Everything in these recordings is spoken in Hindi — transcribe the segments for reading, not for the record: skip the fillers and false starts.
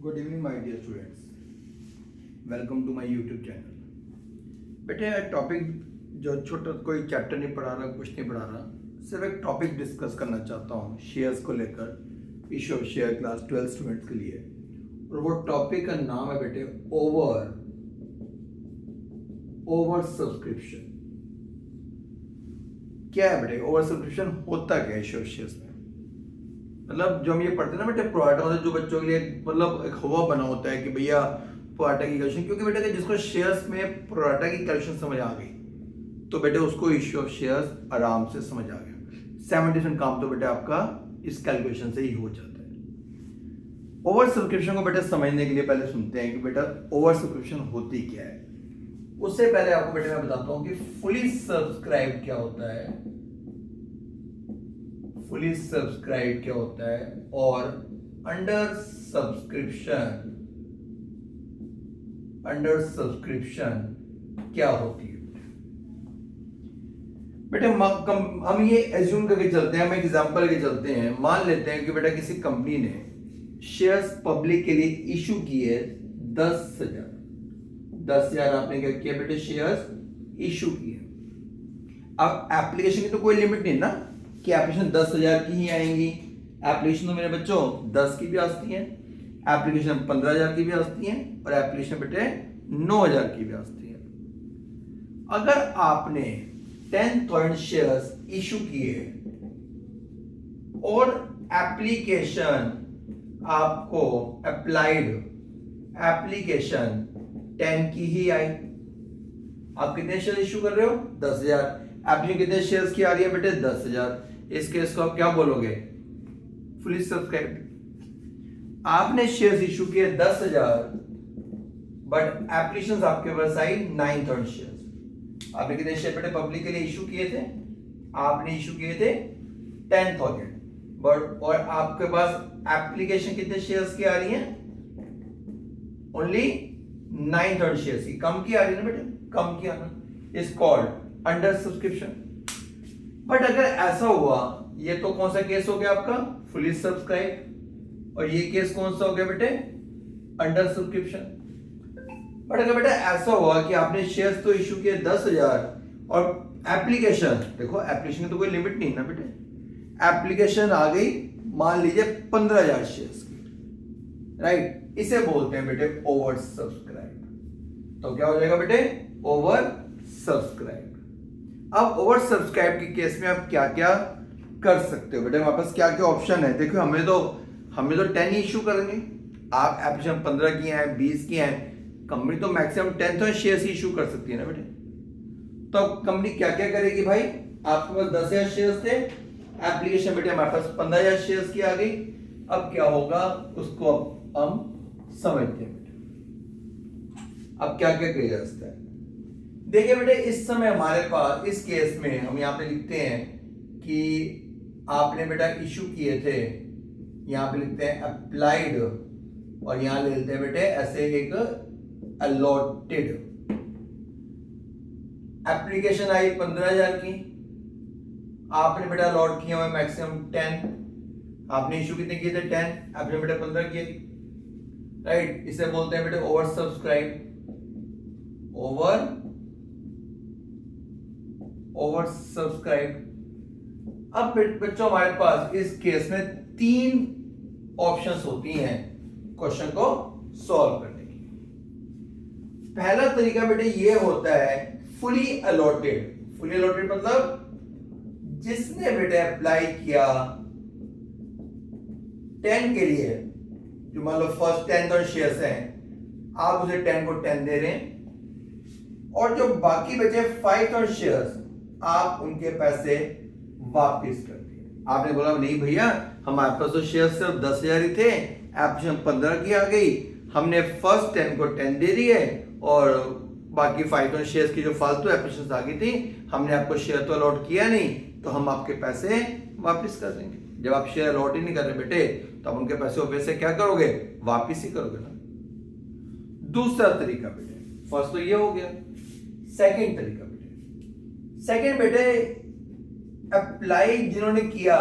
Good evening my dear students, welcome to my YouTube channel. बेटे टॉपिक जो छोटा कोई चैप्टर नहीं पढ़ा रहा, कुछ नहीं पढ़ा रहा, सिर्फ एक टॉपिक डिस्कस करना चाहता हूँ शेयर्स को लेकर, issue of share class 12 students के लिए। और वो टॉपिक का नाम है बेटे ओवर सब्सक्रिप्शन। क्या है बेटे ओवर सब्सक्रिप्शन? होता क्या है इशू ऑफ शेयर्स में? मतलब जो हम ये पढ़ते हैं ना बेटे प्रोडाटा, मतलब जो बच्चों के लिए मतलब एक हवा बना होता है कि भैया प्रोडाटा की कैलकुलेशन, क्योंकि बेटे जिसको शेयर्स में प्रोडाटा की कैलकुलेशन समझ आ गई तो बेटे उसको इश्यू ऑफ शेयर्स आराम से समझ आ गया। 70% काम तो बेटे आपका इस कैलकुलेशन से ही हो जाता है। ओवर सब्सक्रिप्शन को बेटे समझने के लिए पहले सुनते हैं कि बेटा ओवर सब्सक्रिप्शन होती क्या है। उससे पहले आपको बेटे मैं बताता हूं कि फुली सब्सक्राइब क्या होता है, फुली सब्सक्राइब क्या होता है और अंडर सब्सक्रिप्शन क्या होती है। बेटे हम ये एज्यूम करके चलते हैं, हम एक एग्जांपल के चलते हैं। मान लेते हैं कि बेटा किसी कंपनी ने शेयर्स पब्लिक के लिए इशू किए 10,000 आपने क्या किया बेटे, शेयर्स इशू किए। अब एप्लीकेशन की तो कोई लिमिट नहीं ना कि एप्लीकेशन 10,000 की ही आएंगी। एप्लीकेशन तो मेरे बच्चों 10 की भी आती है, एप्लीकेशन 15,000 की भी आती है और एप्लीकेशन बेटे 9,000 की भी आती है। अगर आपने 10,000 शेयर्स इशू किए और एप्लीकेशन आपको अप्लाइड एप्लीकेशन 10 की ही आई, आप कितने शेयर इशू कर रहे हो? 10,000। एप्लीकेशन कितने शेयर्स की आ रही है बेटे? 10,000। इस केस को आप क्या बोलोगे? Fully subscribe. आपने शेयर्स इशू किए 10,000 बट एप्लीकेशन आपके पास आई 9,000 शेयर्स। आपने कितने शेयर बेटे पब्लिक के लिए इशू किए थे? आपने इशू किए थे 10,000 बट और आपके पास एप्लीकेशन कितने शेयर्स की आ रही है? ओनली 9,000 शेयर्स की। कम की आ रही है ना बेटे, कम की आना is called under subscription. But अगर ऐसा हुआ, ये तो कौन सा केस हो गया आपका? Fully subscribe. और ये केस कौन सा हो गया बेटे? Under subscription. बट अगर बेटा ऐसा हुआ कि आपने शेयर्स तो इशू किए 10,000 और एप्लीकेशन, देखो एप्लीकेशन की तो कोई लिमिट नहीं ना बेटे, एप्लीकेशन आ गई मान लीजिए 15,000 शेयर्स की, राइट? इसे बोलते हैं बेटे ओवर सब्सक्राइब। तो क्या हो जाएगा बेटे? Over subscribe. अब ओवर सब्सक्राइब के केस में आप क्या क्या कर सकते हो बेटे? हमारे पास क्या क्या ऑप्शन है। देखो हमें तो 10 इशू करेंगे, आप एप्लीकेशन 15 की हैं, 20 की हैं, कंपनी तो मैक्सिमम 10,000 शेयर्स इशू कर सकती है ना बेटे। तो कंपनी क्या क्या करेगी भाई? आपके पास 10,000 शेयर्स थे, एप्लीकेशन बेटे हमारे पास 15,000 शेयर्स की आ गई। अब क्या होगा उसको हम समझते हैं बेटे। अब क्या क्या किया जा सकता है? देखिए बेटे इस समय हमारे पास इस केस में हम यहां पे लिखते हैं कि आपने बेटा इशू किए थे, यहां पे लिखते हैं अप्लाइड और यहां ले लेते हैं बेटे ऐसे एक अलॉटेड। एप्लीकेशन आई 15,000 की, आपने बेटा अलॉट किया हुआ मैक्सिमम 10, आपने इशू कितने किए थे? 10, आपने बेटा 15 किए, राइट? इसे बोलते हैं बेटे ओवर सब्सक्राइब। Over subscribe. अब बच्चों हमारे पास इस केस में 3 ऑप्शंस होती हैं क्वेश्चन को सॉल्व करने की। पहला तरीका बेटे ये होता है फुली अलॉटेड। फुली अलॉटेड मतलब जिसने बेटे अप्लाई किया 10 के लिए, जो मान लो फर्स्ट 10,000 शेयर्स हैं, आप उसे 10 को 10 दे रहे हैं और जो बाकी बचे 5,000 शेयर्स आप उनके पैसे वापस कर दिए। आपने बोला नहीं भैया हमारे पास तो शेयर सिर्फ 10,000 ही थे, एप्लीकेशन 15 की आ गई, हमने फर्स्ट 10 को 10 दे दिए और बाकी 5,000 शेयर्स की जो फालतू एप्लीकेशन आ गई थी हमने आपको शेयर तो अलॉट किया नहीं, तो हम आपके पैसे वापस कर देंगे। जब आप शेयर अलॉट ही नहीं कर रहे बेटे तो आप उनके पैसे वैसे क्या करोगे? वापस ही करोगे ना। दूसरा तरीका बेटे, फर्स्ट तो ये हो गया। सेकंड तरीका बेटे, सेकंड बेटे अप्लाई जिन्होंने किया,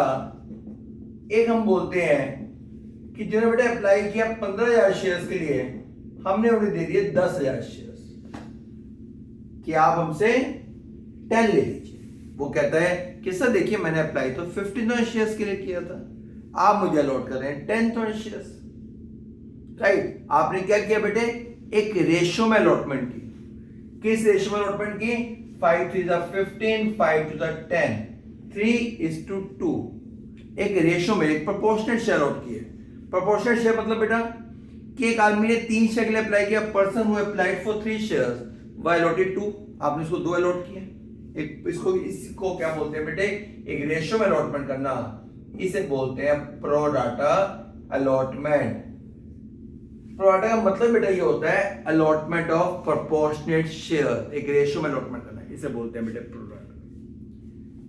एक हम बोलते हैं कि जिन्होंने बेटा अप्लाई किया 15,000 शेयर्स के लिए, हमने उन्हें दे दिए 10,000 शेयर्स कि आप हमसे 10 ले लीजिए। वो कहता है कि सर देखिए मैंने अप्लाई तो 15,000 शेयर्स के लिए किया था, आप मुझे अलॉट कर रहे हैं 10,000 शेयर्स, राइट। आपने क्या किया बेटे, एक रेशियो में अलॉटमेंट की। किस रेशियो में अलॉटमेंट की? 5 3 15, 5 2 10, 3:2। एक रेशियो में एक प्रोपोर्शनल शेयर अलॉट किए। प्रोपोर्शनल शेयर मतलब बेटा कि एक आदमी ने 3 शेयर के लिए अप्लाई किया, person who applied for 3 shares were allotted 2, आपने उसको 2 अलॉट किए। एक इसको क्या बोलते हैं बेटे, एक रेशियो में अलॉटमेंट करना, इसे बोलते हैं pro rata allotment. Pro rata का मतलब बेटा ये होता है अलॉटमेंट ऑफ प्रोपोर्शनेट शेयर, एक रेशियो में अलॉटमेंट करना, इसे बोलते हैं बेटे प्रो राटा।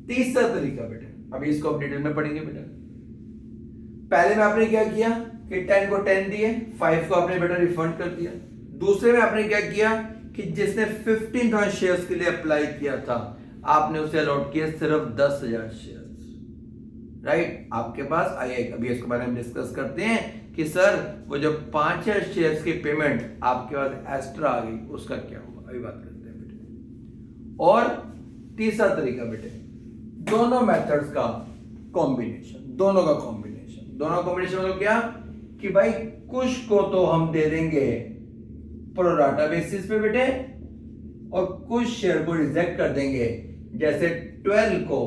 तीसरा तरीका बेटे, अभी इसको आप डिटेल में पढ़ेंगे बेटा। पहले में आपने क्या किया कि 10 को 10 दिए, 5 को आपने बेटा रिफंड कर दिया। दूसरे में आपने क्या किया कि जिसने 15,000 शेयर्स के लिए अप्लाई किया था, आपने उसे अलॉट किया सिर्फ 10,000 शेयर्स, राइट। आपके पास आइए अभी इसके बारे में डिस्कस करते हैं कि सर वो जब 5,000 शेयर्स की पेमेंट आपके पास एक्स्ट्रा आ गई, उसका क्या होगा, अभी बात करते हैं बेटे। और तीसरा तरीका बेटे, दोनों मेथड्स का कॉम्बिनेशन, दोनों का कॉम्बिनेशन मतलब क्या कि भाई कुछ को तो हम दे देंगे प्रो राटा बेसिस पे बेटे, और कुछ शेयर को रिजेक्ट कर देंगे। जैसे 12 को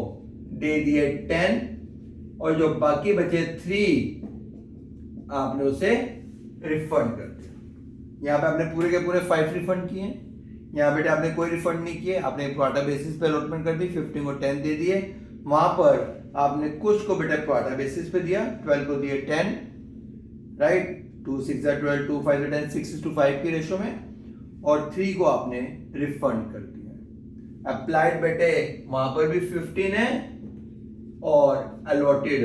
दे दिए 10, और जो बाकी बचे 3 आपने उसे रिफंड कर दिया। यहां पे आपने पूरे के पूरे 5 रिफंड किए, यहां बेटे आपने कोई रिफंड नहीं किए, आपने प्रोटा बेसिस पे अलॉटमेंट कर दी, 15 को 10 दे दिए। वहां पर आपने कुछ को बेटा प्रोटा बेसिस पे दिया, 12 को दिए 10, राइट। 2 6 12, 2 5 10, 6:5 की रेशो में, और 3 को आपने रिफंड कर दिया। अप्लाइड बेटे वहां पर भी 15 है, और अलॉटेड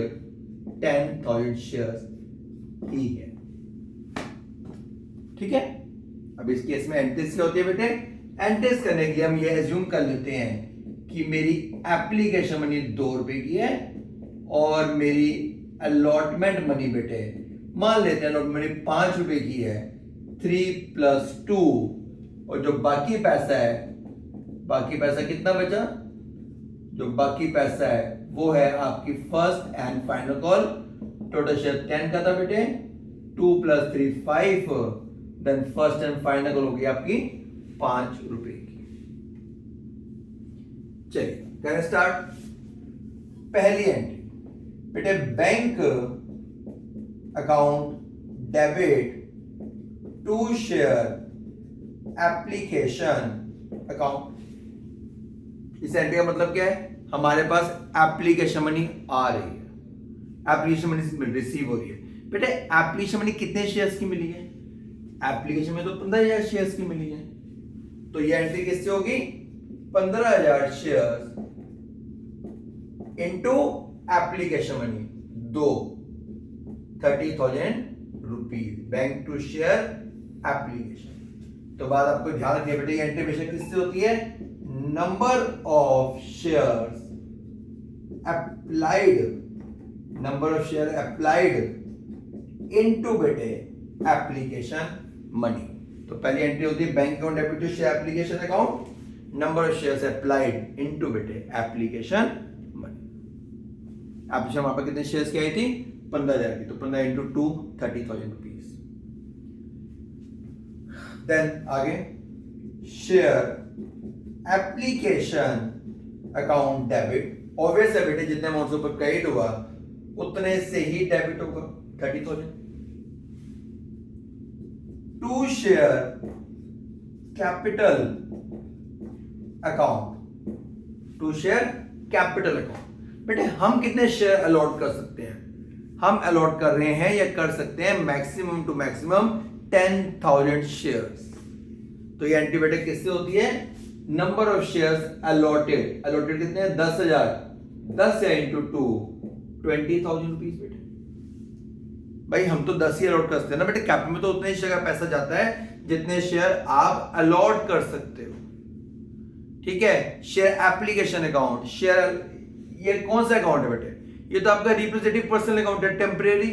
10,000 शेयर्स ही है, ठीक है। अब इस केस में एंट्रीज क्या होती है बेटे, एंट्रीज करने के लिए हम ये एज्यूम कर लेते हैं कि मेरी एप्लीकेशन मनी 2 रुपए की है, और मेरी अलॉटमेंट मनी बेटे मान लेते हैं अलॉटमेंट मनी 5 रुपए की है, 3 + 2, और जो बाकी पैसा है, बाकी पैसा कितना बचा, जो बाकी पैसा है वो है आपकी first and final call. Total share 10 का था बेटे, 2 + 3 5, then first and final call होगी आपकी 5 रुपए की। चलिए करें स्टार्ट। पहली एंट्री बेटे, bank account debit to share application account. इस एंट्री का मतलब क्या है, हमारे पास एप्लीकेशन मनी आ रही है, एप्लीकेशन मनी रिसीव हो रही है। बेटे एप्लीकेशन मनी कितने शेयर्स की मिली है, एप्लीकेशन में तो 15,000 शेयर्स की मिली है, तो ये एंट्री किससे होगी, 15,000 shares into application money 2, 30,000 rupees, bank to share application. तो बात आपको ध्यान रखिए बेटे, ये एंट्री बेशक किससे होती है, number of shares applied, number of share applied into बेटे एप्लीकेशन मनी। तो पहली एंट्री होती है bank account debit to share application account, number of shares applied into बेटे एप्लीकेशन मनी। एप्लीकेशन वहां पर कितने शेयर्स की आई थी, 15,000 की, तो 15 इंटू 2 30,000 रुपीज। देन आगे share application account debit, obvious है बेटे जितने अमाउंट ऊपर क्रेडिट हुआ उतने से ही डेबिट होगा 30,000। To share capital account, to share capital account. बेटे हम कितने शेयर अलॉट कर सकते हैं, हम अलॉट कर रहे हैं या कर सकते हैं मैक्सिमम टू मैक्सिमम 10,000 शेयर्स। तो ये एंट्री बेटे किससे होती है, number of shares allotted, allotted कितने हैं 10,000, 10 इंटू 2 20,000 रुपीज। बेटे भाई हम तो 10 ही अलॉट कर सकते हैं ना बेटे, कैपिटल में तो उतने शेयर का पैसा जाता है जितने शेयर आप अलॉट कर सकते हो, ठीक है। शेयर एप्लीकेशन अकाउंट, शेयर ये कौन सा अकाउंट है बेटे, ये तो आपका रिप्रेजेंटेटिव पर्सनल अकाउंट है, टेम्परेरी,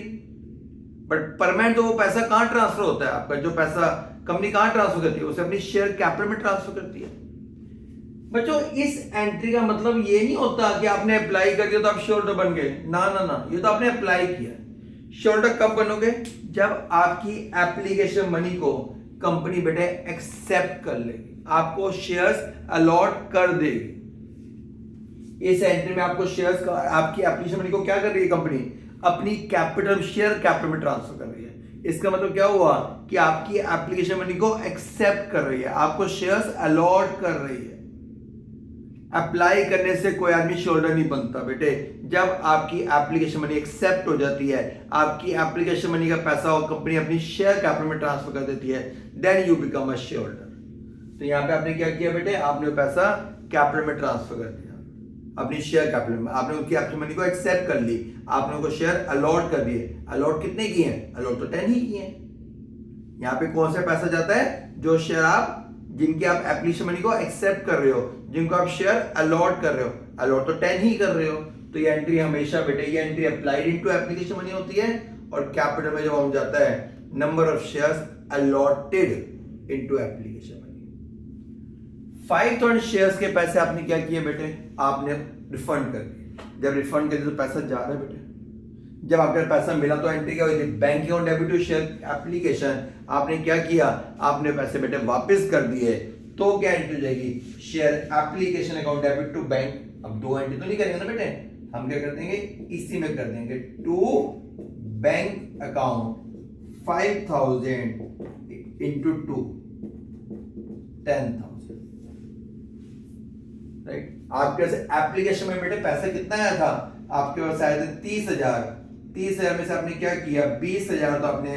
बट परमानेंट तो वो पैसा कहां ट्रांसफर होता है, आपका जो पैसा कंपनी कहां ट्रांसफर करती है, उसे अपनी शेयर कैपिटल में ट्रांसफर करती है। बच्चों इस एंट्री का मतलब ये नहीं होता कि आपने अप्लाई कर दिया तो आप शेयर होल्डर बन गए, ना ना ना, ये तो आपने अप्लाई किया। शेयर होल्डर कब बनोगे, जब आपकी एप्लीकेशन मनी को कंपनी बेटे एक्सेप्ट कर लेगी, आपको शेयर्स अलॉट कर देगी। इस एंट्री में आपको शेयर्स का, आपकी एप्लीकेशन मनी को क्या कर रही है कंपनी, अपनी कैपिटल शेयर कैपिटल में ट्रांसफर कर रही है। इसका मतलब क्या हुआ कि आपकी एप्लीकेशन मनी को एक्सेप्ट कर रही है, आपको शेयर्स अलॉट कर रही है। अप्लाई करने से कोई आदमी शेयर होल्डर नहीं बनता बेटे, जब आपकी एप्लीकेशन मनी एक्सेप्ट हो जाती है, आपकी एप्लीकेशन मनी का पैसा और कंपनी अपनी शेयर कैपिटल में ट्रांसफर कर देती है, then you become a shareholder. तो यहां पे आपने क्या किया बेटे, आपने पैसा कैपिटल में ट्रांसफर कर दिया, अपनी शेयर कैपिटल में, आपने उनकी एप्लीकेशन मनी को एक्सेप्ट कर ली, आपने उनको शेयर अलॉट कर दिए। अलॉट कितने किए हैं, अलॉट तो 10 ही किए हैं। यहां पे कौन सा पैसा जाता है, जो शेयर आप, जिनकी आप एप्लीकेशन मनी को एक्सेप्ट कर रहे हो, जिनको आप शेयर अलॉट कर रहे हो, अलॉट तो 10 ही कर रहे हो। तो ये एंट्री हमेशा बेटे, ये entry applied into application money होती है, और कैपिटल में जब हम जाता है number of shares allotted into application money. 5000 shares के पैसे आपने क्या किए बेटे, आपने रिफंड कर दिए। जब रिफंड कर दिए तो पैसा जा रहा है बेटे, जब आपके पैसा मिला तो एंट्री क्या हुई, bank account debit to share application, आपने क्या किया, आपने पैसे बेटे वापस कर दिए, तो क्या एंट्री हो जाएगी, share application account debit to bank. अब दो एंट्री तो नहीं करेंगे ना बेटे, हम क्या कर देंगे, इसी में कर देंगे, to bank account 5000 into 2 10,000, right. आपके एप्लीकेशन में बेटे पैसा कितना आया था, आपके पास आए थे 30,000, 30,000 में से आपने क्या किया, 20,000 तो आपने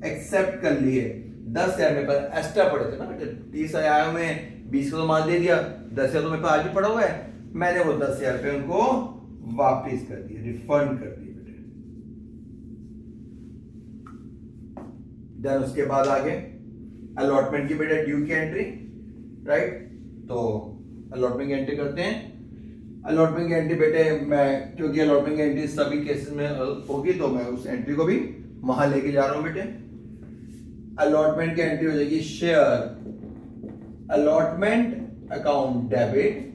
एक्सेप्ट कर लिए, 10,000 मेरे पास एक्स्ट्रा पड़े थे ना बेटे, 30,000 आया, मैं 20 को तो मान दे दिया, 10,000 तो मेरे पास आज भी पड़ा हुआ है, मैंने वो 10,000 रुपए उनको वापिस कर दिए, रिफंड कर दिए बेटे। देन उसके बाद आगे अलॉटमेंट की बेटे ड्यू की एंट्री, राइट। तो अलॉटमेंट की एंट्री करते हैं। अलॉटमेंट की एंट्री बेटे मैं, क्योंकि अलॉटमेंट की एंट्री सभी केसेस में होगी, तो मैं उस एंट्री को भी वहां लेके जा रहा हूं बेटे। अलॉटमेंट की एंट्री हो जाएगी, share allotment account debit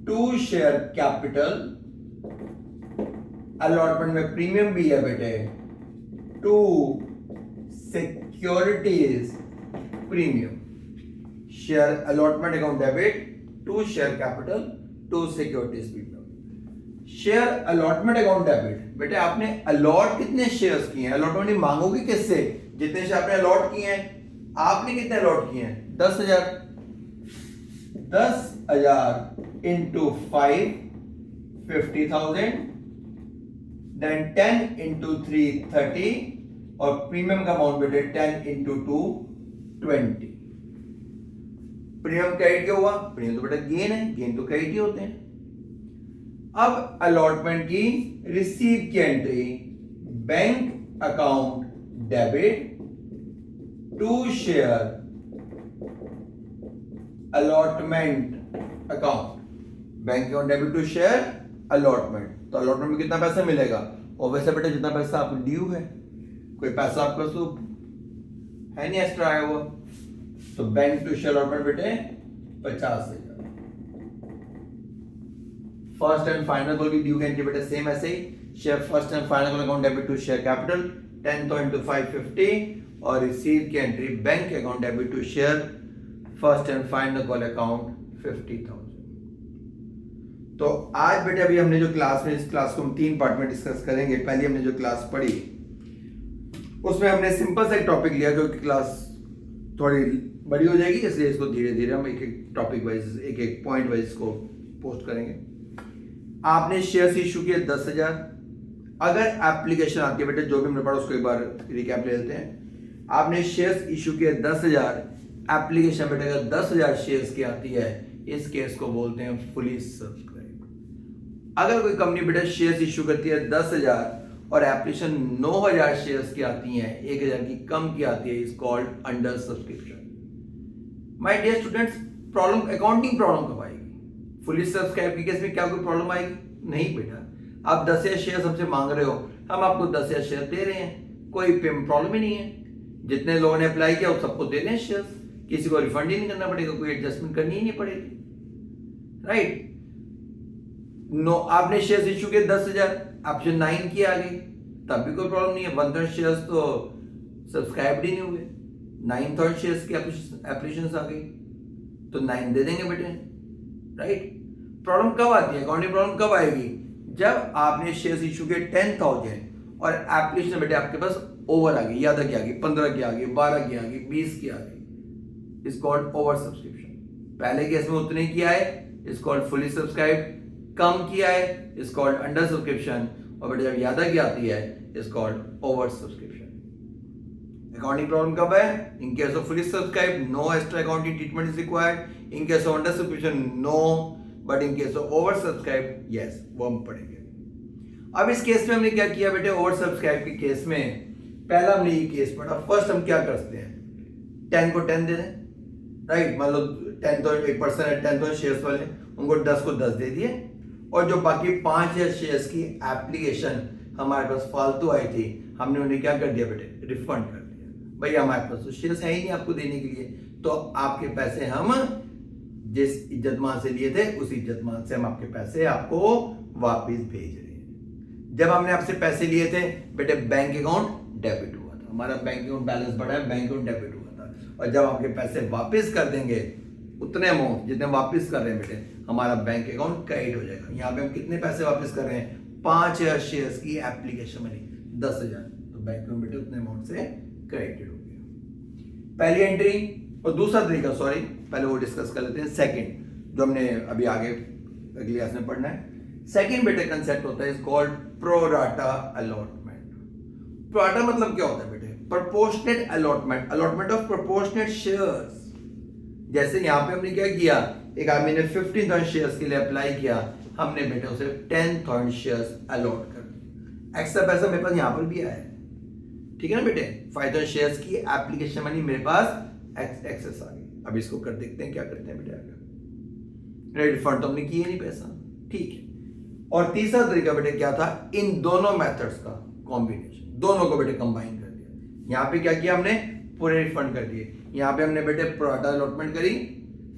to share capital, allotment में प्रीमियम भी है बेटे, to securities premium, share allotment account debit to share capital to securities premium. Share allotment account debit बेटे, आपने अलॉट कितने शेयर्स किए हैं, अलॉटमेंट मांगोगे किससे, जितने शेयर आपने अलॉट किए हैं, आपने कितने अलॉट किए हैं, 10,000, 10,000 इंटू 5 50,000, देन 10 इंटू 3 30, और प्रीमियम का अमाउंट बेटे 10 इंटू 2 20। प्रीमियम क्रेडिट क्या हुआ, प्रीमियम तो बेटा गेन है, गेन तो क्रेडिट ही होते हैं। अब अलॉटमेंट की रिसीव की entry, bank account debit to share allotment account, bank account debit to share allotment. तो अलॉटमेंट में कितना पैसा मिलेगा, और वैसे बेटा जितना पैसा आपको ड्यू है, कोई पैसा आपका तो है नहीं एक्स्ट्रा आया हुआ, तो बैंक टू शेयर अलॉटमेंट बेटे 50,000। फर्स्ट एंड फाइनल को भी ड्यू एंट्री बेटे सेम ऐसे ही, share first and final account debit to share capital 10,000 into 550, और रिसीव की entry bank account debit to share first and final call account 50,000। तो आज बेटे अभी हमने जो क्लास में, इस क्लास को हम 3 पार्ट में डिस्कस करेंगे। पहले हमने जो क्लास पढ़ी उसमें हमने सिंपल सा एक टॉपिक लिया, क्योंकि क्लास थोड़ी बड़ी हो जाएगी, इसलिए इसको धीरे धीरे हम एक एक टॉपिक वाइज, एक एक पॉइंट वाइज इसको पोस्ट करेंगे। आपने शेयर्स इशू किए 10,000। अगर एप्लीकेशन आपके बेटे जो भी हमने पढ़ा उसको एक बार रिकैप ले लेते हैं। आपने शेयर्स इशू किए 10,000, एप्लीकेशन बेटे अगर 10,000 शेयर्स की आती है, इस केस को बोलते हैं फुली सब्सक्राइब। अगर कोई कंपनी बेटे शेयर्स इशू करती है 10,000 और एप्लीकेशन 9,000 शेयर्स की आती हैं, 1,000 की कम की आती है, is called under subscription. My dear students, problem accounting problem कब आएगी, फुली सब्सक्राइब के केस में क्या कोई प्रॉब्लम आएगी, नहीं बेटा। आप 10,000 शेयर हमसे मांग रहे हो, हम आपको 10,000 शेयर दे रहे हैं, कोई प्रॉब्लम ही नहीं है। जितने लोगों ने अप्लाई किया वो सबको देने शेयर, किसी को रिफंड ही नहीं करना पड़ेगा, कोई एडजस्टमेंट करनी ही नहीं पड़ेगी, राइट। नो, आपने शेयर इशू किए 10,000, ऑप्शन 9 की आ गई, तब भी कोई प्रॉब्लम नहीं है। 1/3 शेयर तो सब्सक्राइब ही नहीं हुए, 9/3 शेयर की एप्लीकेशन आ गई, तो 9 दे देंगे बेटे, राइट। प्रॉब्लम कब आती है, अकाउंटिंग प्रॉब्लम कब आएगी? जब आपने शेयर इशू किए 10,000 और एप्लीकेशन बेटे आपके पास ओवर आ गई, ज्यादा की आ गई, 15 की आ गई, 12 की आ गई, 20 की आ गई, इज कॉल्ड ओवर सब्सक्रिप्शन। पहले केस में उतने किया है, इज कॉल्ड फुली सब्सक्राइब। कम किया है, इज कॉल्ड अंडर सब्सक्रिप्शन। और बेटे जब ज्यादा की आती है, is called over subscription. Accounting problem कब है? In case of fully subscribe, no extra accounting treatment is required. In case of under subscription, no, but in case of over subscribe, yes, वो हम पढ़ेंगे। अब इस केस में हमने क्या किया बेटे, ओवर सब्सक्राइब के केस में पहला हमने ये केस पढ़ा। फर्स्ट हम क्या करते हैं, 10 को 10 दे दें, राइट। मान लो 10 तो 1% है, 10 तो शेयर्स वाले, उनको 10 को 10 दे दिए, और जो बाकी 5,000 शेयर्स की एप्लीकेशन हमारे पास फालतू आई थी, हमने उन्हें क्या कर दिया बेटे, रिफंड कर दिया। भैया हमारे पास तो शेयर्स है ही नहीं आपको देने के लिए, तो आपके पैसे हम जिस इज्जतमान से लिए थे उस इज्जतमान से हम आपके पैसे आपको वापस भेज रहे हैं। जब हमने आपसे पैसे लिए थे बेटे, बैंक अकाउंट डेबिट हुआ था, हमारा बैंक अकाउंट बैलेंस बढ़ा है, बैंक अकाउंट डेबिट हुआ था। और जब आपके पैसे वापस कर देंगे, उतने अमाउंट जितने वापस कर रहे हैं बेटे, हमारा बैंक अकाउंट क्रेडिट हो जाएगा। यहाँ पे हम कितने पैसे वापस कर रहे हैं, 5,000 शेयर्स की एप्लीकेशन मनी 10,000, तो बैंक अकाउंट बेटे उतने अमाउंट से क्रेडिट हो गया। पहली एंट्री। और दूसरा तरीका, सॉरी पहले वो डिस्कस कर लेते हैं, सेकंड, जो हमने अभी आगे अगली क्लास में पढ़ना है। सेकंड बेटे कंसेप्ट होता है, is called pro rata allotment. Pro rata मतलब क्या होता है बेटे, proportionate allotment, allotment of proportionate shares. जैसे यहां पे हमने क्या किया, एक आदमी ने 15,000 शेयर्स के लिए अप्लाई किया, हमने बेटे उसे 10,000 शेयर्स अलॉट कर दिए। एक्स्ट्रा पैसा मेरे पास यहां पर भी आया है, ठीक है ना बेटे, 5,000 शेयर्स की एप्लीकेशन मनी मेरे पास एक्सेस आ गई। अब इसको कर देखते हैं क्या करते हैं बेटे आगे। रिफंड तो हमने किए नहीं पैसा, ठीक है। और तीसरा तरीका बेटे क्या था, इन दोनों मेथड्स का कॉम्बिनेशन, दोनों को बेटे कंबाइन कर दिया। यहां पे क्या किया हमने, पूरे रिफंड कर दिए। यहां पे हमने बेटे प्रो राटा अलॉटमेंट करी,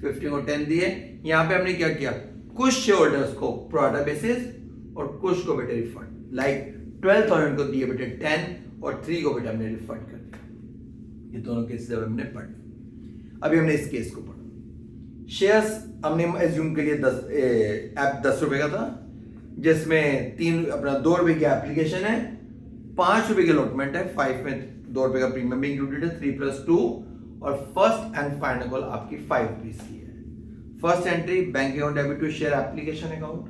15 को 10 दिए। यहां पे हमने क्या किया, कुछ शेयर होल्डर्स को प्रो राटा बेसिस और कुछ को बेटे रिफंड, लाइक 12,000 को दिए बेटे 10 और 3 को बेटे हमने रिफंड कर दिया। ये दोनों केसेस हमने पढ़े। अभी हमने इस केस को पढ़ा। शेयर्स हमने एज्यूम के लिए 10 रुपए का था, जिसमें 2 रुपए की एप्लीकेशन है, 5 रुपए की अलॉटमेंट है, 5 में 2 रुपए का प्रीमियम भी इंक्लूडेड है, 3 + 2, और फर्स्ट एंड फाइनल कॉल आपकी 5 रुपीज की है। First entry, bank account debit to share application account,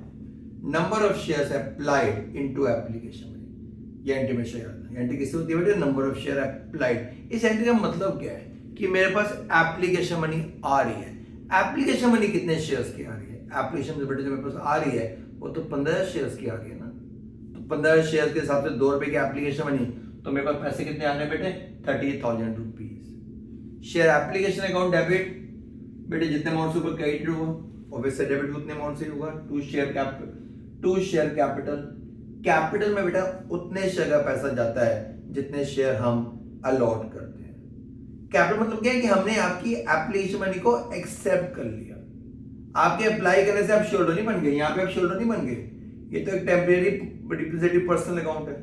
number of shares applied into application money. ये एंट्री में शेयर, एंट्री किससे होती है बेटे, नंबर ऑफ शेयर अप्लाइड। इस एंट्री का मतलब क्या है कि मेरे पास एप्लीकेशन मनी आ रही है। एप्लीकेशन मनी कितने शेयर्स की आ रही है, एप्लीकेशन जो बेटे जो मेरे पास आ रही है वो तो 15 शेयर्स की आ रही है ना, तो 15 शेयर्स के हिसाब से 2 रुपए की एप्लीकेशन मनी, तो मेरे पास पैसे कितने आ रहे हैं बेटे, 30,000 rupees. Share application account debit, बेटे जितने अमाउंट से ऊपर क्रेडिट हुआ ऑब्वियसली डेबिट उतने अमाउंट से होगा। टू शेयर कैपिटल, कैपिटल में बेटा उतने शेयर का पैसा जाता है जितने शेयर हम अलॉट करते हैं। कैपिटल मतलब क्या है कि हमने आपकी एप्लीकेशन मनी को एक्सेप्ट कर लिया। आपके अप्लाई करने से आप शेयर होल्डर नहीं बन गए, यहां पे आप शेयर होल्डर नहीं बन गए, ये तो एक टेम्परेरी रिप्रेजेंटेटिव पर्सनल अकाउंट है,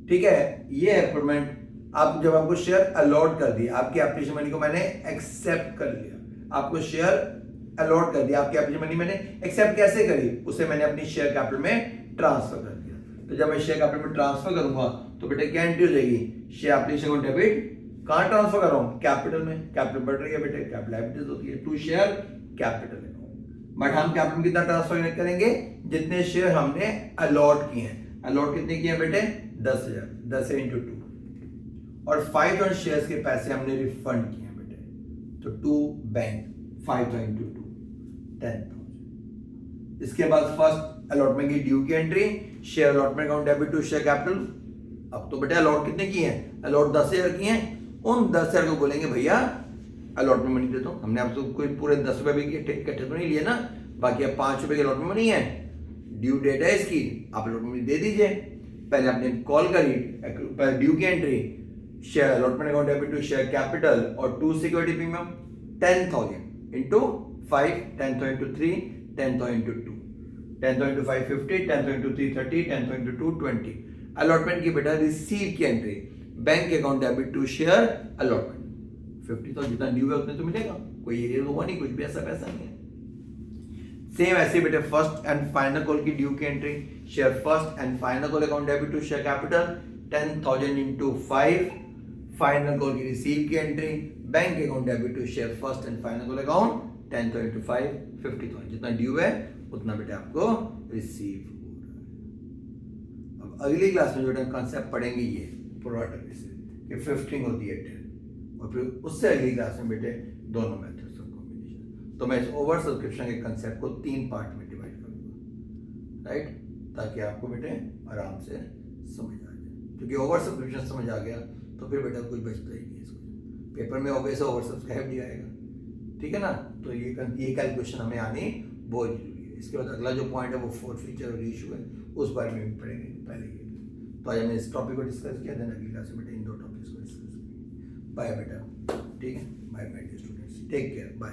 ठीक है। ये है परमानेंट। आप जब आपको शेयर अलॉट कर दिया, आपकी एप्लीकेशन मनी को मैंने एक्सेप्ट कर लिया, आपको शेयर अलॉट कर दिया, आपकी एप्लीकेशन मनी मैंने एक्सेप्ट कैसे करी, उसे मैंने अपनी शेयर कैपिटल में ट्रांसफर कर दिया। तो जब मैं शेयर कैपिटल में ट्रांसफर करूंगा तो बेटा क्या एंट्री हो जाएगी, शेयर एप्लीकेशन को डेबिट, कहां ट्रांसफर कर रहा हूं, कैपिटल में, कैपिटल बढ़ रही है बेटे, कैपिटल लायबिलिटीज होती है, to share capital account. But हम कैपिटल में कितना ट्रांसफर करेंगे, जितने शेयर हमने अलॉट किए हैं। अलॉट कितने किए बेटे, 10,000, 10 × 2, और 5,000 शेयर्स के पैसे हमने रिफंड किए हैं बेटे, तो टू बैंक 5,000 × 2, 10,000। इसके बाद फर्स्ट अलॉटमेंट की ड्यू की entry, share allotment account debit to share capital. अब तो बेटे अलॉट कितने किए हैं, अलॉट 10,000 किए हैं, उन 10,000 को बोलेंगे भैया अलॉटमेंट मनी दे दो। हमने आपसे कोई पूरे 10 रुपए भी इकट्ठे तो नहीं लिए ना, बाकी अब 5 रुपए की अलॉटमेंट मनी है, ड्यू डेट है इसकी, आप अलॉटमेंट मनी दे दीजिए। पहले आपने कॉल करी, पहले ड्यू की entry, share allotment account debit to share capital और to security premium 10,000 into 5, 10,000 into 3, 10,000 into 2, 10,000 into 5 50, 10,000 into 3 30, 10,000 into 2 20। Allotment की बेटा रिसीव की entry, bank account debit to share allotment 50,000 जितना ड्यू है उतने तो मिलेगा, कोई एरियर हुआ नहीं, कुछ भी ऐसा पैसा नहीं है। सेम ऐसे बेटे फर्स्ट एंड फाइनल कॉल की ड्यू की entry, share first and final call account debit to share capital 10,000 into 5, final call की रिसीव की entry, bank account debit to share first and final call account 10,000 into 5 50,000 जितना ड्यू है उतना बेटे आपको रिसीव हो रहा है। अब अगली क्लास में जो बेटा कॉन्सेप्ट पढ़ेंगे ये प्रोडक्ट कि 15 होती है 10 और फिर उससे अगली क्लास में बेटे दोनों मेथड्स ऑफ कॉम्बिनेशन। तो मैं इस ओवर सब्सक्रिप्शन के कंसेप्ट को 3 पार्ट में डिवाइड करूंगा, राइट, ताकि आपको बेटे आराम से समझ आ जाए, क्योंकि ओवर सब्सक्रिप्शन समझ आ गया तो फिर बेटा कुछ बचता ही नहीं है इसको, पेपर में ऑब्वियस ओवर सब्सक्राइब नहीं आएगा, ठीक है ना। तो ये कैलकुलेशन हमें आनी बहुत जरूरी है। इसके बाद अगला जो पॉइंट है वो फोर्थ फीचर और इशू है, उस बारे में भी पढ़ेंगे पहले ये। तो आज हमने इस टॉपिक को डिस्कस किया, देन अगली क्लास में बेटा इन दो टॉपिक्स को डिस्कस करेंगे। बाय बेटा, ठीक है, bye my dear students, take care, bye.